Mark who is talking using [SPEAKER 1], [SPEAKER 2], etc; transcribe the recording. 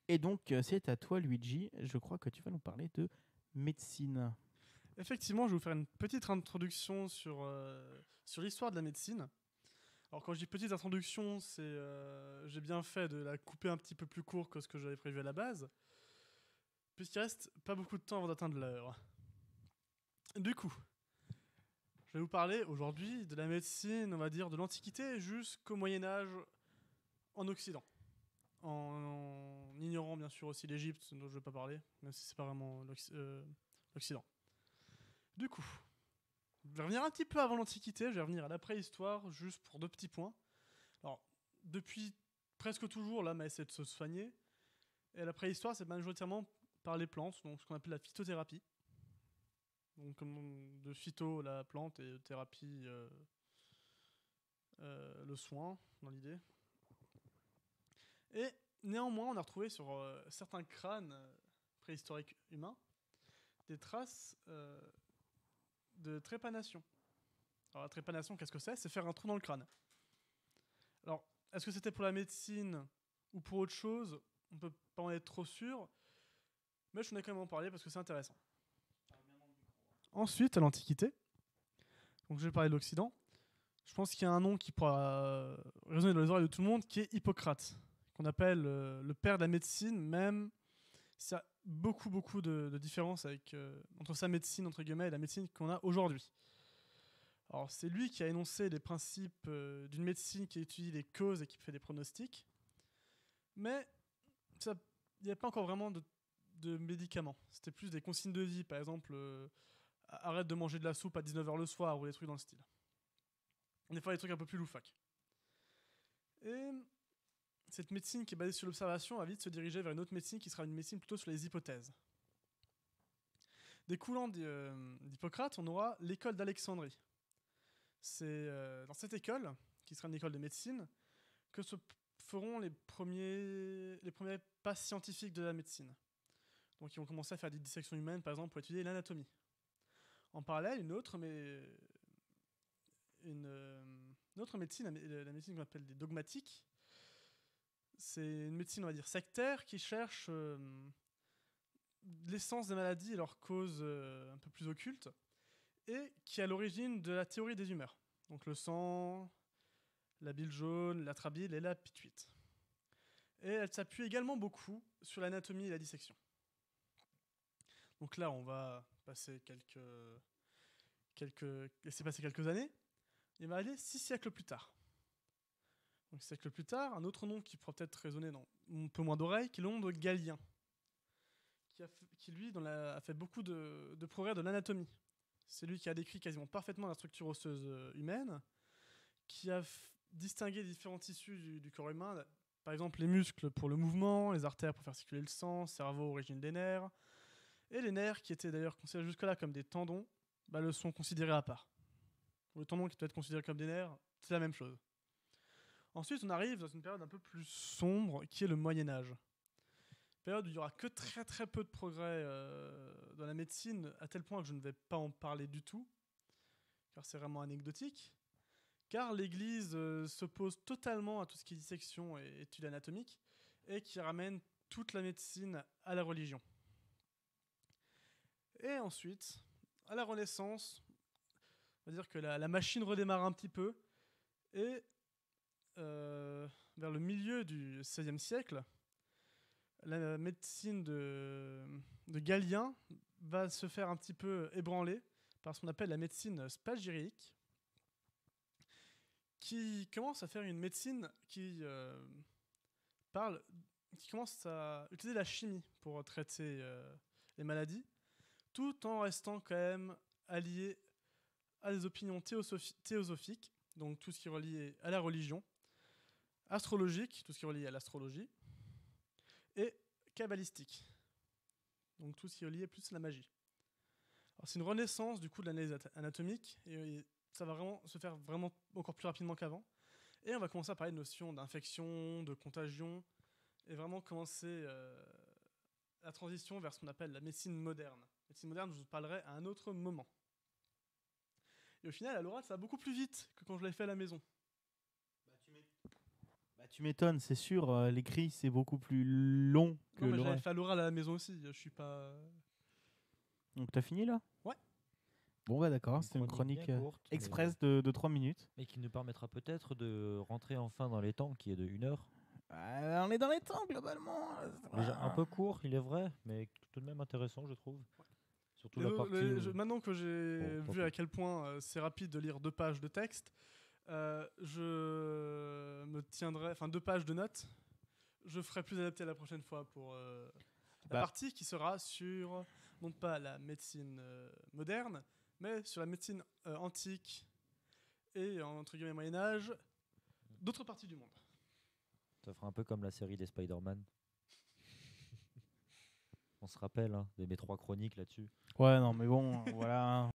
[SPEAKER 1] Et donc, c'est à toi, Luigi. Je crois que tu vas nous parler de médecine.
[SPEAKER 2] Effectivement, je vais vous faire une petite introduction sur l'histoire de la médecine. Alors quand je dis petite introduction, j'ai bien fait de la couper un petit peu plus court que ce que j'avais prévu à la base, puisqu'il reste pas beaucoup de temps avant d'atteindre l'heure. Du coup, je vais vous parler aujourd'hui de la médecine, on va dire, de l'Antiquité jusqu'au Moyen-Âge en Occident. En ignorant bien sûr aussi l'Égypte, dont je ne vais pas parler, même si c'est pas vraiment l'Occident. Du coup, je vais revenir un petit peu avant l'Antiquité, je vais revenir à la préhistoire, juste pour deux petits points. Alors, depuis presque toujours, l'homme a essayé de se soigner. Et la préhistoire, c'est majoritairement par les plantes, donc ce qu'on appelle la phytothérapie. Donc, comme de phyto, la plante, et thérapie, le soin, dans l'idée. Et néanmoins, on a retrouvé sur certains crânes préhistoriques humains des traces de trépanation. Alors, la trépanation, qu'est-ce que c'est? C'est faire un trou dans le crâne. Alors, est-ce que c'était pour la médecine ou pour autre chose? On peut pas en être trop sûr, mais je voulais quand même en parler parce que c'est intéressant. Ensuite, à l'Antiquité, donc je vais parler de l'Occident, je pense qu'il y a un nom qui pourra résonner dans les oreilles de tout le monde, qui est Hippocrate, qu'on appelle le père de la médecine, même s'il y a beaucoup de différences entre sa médecine, entre guillemets, et la médecine qu'on a aujourd'hui. Alors, c'est lui qui a énoncé les principes d'une médecine qui étudie les causes et qui fait des pronostics, mais il n'y avait pas encore vraiment de médicaments. C'était plus des consignes de vie, par exemple, arrête de manger de la soupe à 19h le soir, ou des trucs dans le style. Des fois, des trucs un peu plus loufoques. Et cette médecine qui est basée sur l'observation va vite se diriger vers une autre médecine qui sera une médecine plutôt sur les hypothèses. Découlant d'Hippocrate, on aura l'école d'Alexandrie. C'est dans cette école, qui sera une école de médecine, que se feront les premiers pas scientifiques de la médecine. Donc ils vont commencer à faire des dissections humaines, par exemple, pour étudier l'anatomie. En parallèle, une autre médecine, la médecine qu'on appelle des dogmatiques, c'est une médecine, on va dire, sectaire qui cherche l'essence des maladies et leurs causes un peu plus occultes, et qui est à l'origine de la théorie des humeurs. Donc le sang, la bile jaune, l'atrabile et la pituite. Et elle s'appuie également beaucoup sur l'anatomie et la dissection. Donc là, on va laisser passer quelques années. Il va aller 6 siècles plus tard. Donc 6 siècles plus tard, un autre nom qui pourra peut-être résonner dans un peu moins d'oreilles, qui est le nom de Galien, qui lui a fait beaucoup de progrès de l'anatomie. C'est lui qui a décrit quasiment parfaitement la structure osseuse humaine, qui a distingué les différents tissus du corps humain, par exemple les muscles pour le mouvement, les artères pour faire circuler le sang, cerveau, origine des nerfs, et les nerfs qui étaient d'ailleurs considérés jusque-là comme des tendons, le sont considérés à part. Le tendon qui doit être considéré comme des nerfs, c'est la même chose. Ensuite, on arrive dans une période un peu plus sombre, qui est le Moyen-Âge. Période où il n'y aura que très peu de progrès dans la médecine, à tel point que je ne vais pas en parler du tout, car c'est vraiment anecdotique. Car l'Église s'oppose totalement à tout ce qui est dissection et études anatomiques, et qui ramène toute la médecine à la religion. Et ensuite, à la Renaissance, on va dire que la machine redémarre un petit peu, et vers le milieu du XVIe siècle, la médecine de Galien va se faire un petit peu ébranler par ce qu'on appelle la médecine spagyrique, qui commence à faire une médecine qui commence à utiliser la chimie pour traiter les maladies, tout en restant quand même allié à des opinions théosophiques, donc tout ce qui est relié à la religion, astrologique, tout ce qui est relié à l'astrologie, et kabbalistique, donc tout ce qui est relié plus à la magie. Alors c'est une renaissance du coup de l'analyse anatomique, et ça va vraiment se faire vraiment encore plus rapidement qu'avant. Et on va commencer à parler de notions d'infection, de contagion, et vraiment commencer la transition vers ce qu'on appelle la médecine moderne. La médecine moderne, je vous parlerai à un autre moment. Et au final, à l'oral, ça va beaucoup plus vite que quand je l'ai fait à la maison.
[SPEAKER 1] Tu m'étonnes, c'est sûr, l'écrit c'est beaucoup plus long que
[SPEAKER 2] l'avais
[SPEAKER 3] ouais.
[SPEAKER 2] fait à l'oral à la maison aussi. Je suis pas.
[SPEAKER 1] Donc t'as fini là?
[SPEAKER 2] Ouais.
[SPEAKER 1] Bon bah d'accord,
[SPEAKER 3] Une
[SPEAKER 1] c'était une
[SPEAKER 3] chronique
[SPEAKER 1] chronique
[SPEAKER 3] bien courte, mais-
[SPEAKER 1] express de 3 minutes.
[SPEAKER 3] Mais qui nous permettra peut-être de rentrer enfin dans les temps, qui est de 1 heure.
[SPEAKER 1] On est dans les temps globalement.
[SPEAKER 3] Déjà un peu court, il est vrai, mais tout de même intéressant, je trouve. Surtout la partie.
[SPEAKER 2] Maintenant que j'ai
[SPEAKER 3] Bon, tant
[SPEAKER 2] vu à
[SPEAKER 3] pis.
[SPEAKER 2] quel point c'est rapide de lire 2 pages de texte, je me tiendrai, enfin 2 pages de notes. Je ferai plus adapté la prochaine fois pour la
[SPEAKER 1] Bah.
[SPEAKER 2] partie qui sera sur non pas la médecine moderne, mais sur la médecine antique et entre guillemets Moyen Âge, d'autres parties du monde.
[SPEAKER 3] Ça fera un peu comme la série des Spider-Man. On se rappelle hein, de mes 3 chroniques là-dessus.
[SPEAKER 1] Ouais, non, mais bon, voilà.